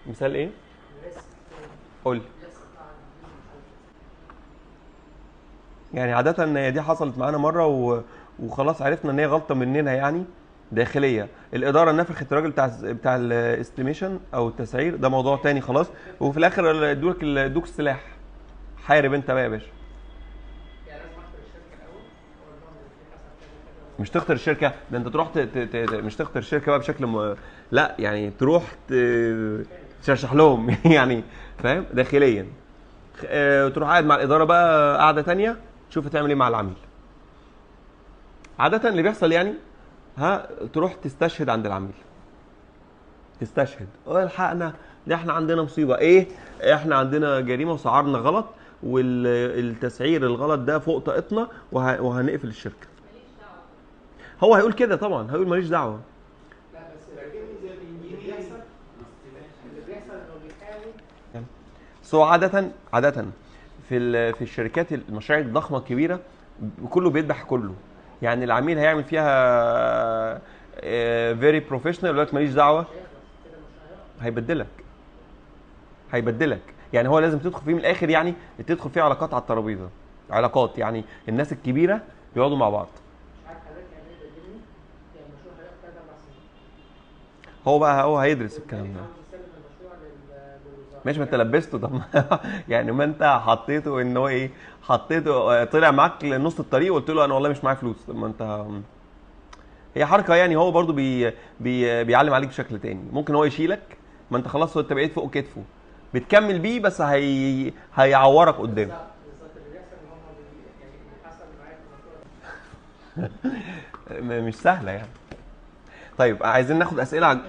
مثال ايه؟ قول. يعني عادة ان هي دي حصلت معانا مرة وخلاص عرفنا ان هي غلطة مننا يعني داخلية. الإدارة نفخت الراجل بتاع الاستيميشن أو التسعير، ده موضوع تاني خلاص. وفي الآخر ادوك السلاح، حارب أنت بقى يا باشا. مش تخسر الشركة، ده أنت تروح مش تخسر الشركة بقى بشكل لا يعني تروح تشرشح لهم يعني فاهم داخليا. تروح قاعد مع الإدارة بقى قاعدة تانية، تشوف هتعمل إيه مع العميل. عادة اللي بيحصل يعني تروح تستشهد عند العميل، تستشهد الحقنا، ده احنا عندنا مصيبه ايه، احنا عندنا جريمه وسعرنا غلط، والتسعير الغلط ده فوق طاقتنا وهنقفل الشركه. هو هيقول كده طبعا، هيقول ماليش دعوه. لا بس اللي بيحصل انه بيحاول. سو عاده في الشركات المشاريع الضخمه الكبيره كله بيذبح كله. يعني العميل هيعمل فيها فيري بروفيشنال، يقول لك ماليش دعوه، هيبدلك. هيبدلك يعني هو لازم تدخل فيه من الاخر، يعني تدخل فيه علاقات على الترابيزه، علاقات يعني الناس الكبيره بيقعدوا مع بعض. هو هيدرس الكلام ده. ماشي، ما انت لبسته طب يعني ما انت حطيته ان هو ايه، حطيته طلع معاك لنص الطريق وقلت له انا والله مش معايا فلوس. طب ما انت هي حركه يعني، هو برضو بيعلم عليك بشكل تاني. ممكن هو يشيلك، ما انت خلاص انت بقيت فوق كتفه، بتكمل بيه بس هيعورك قدام. مش سهله يعني. طيب عايزين ناخد اسئله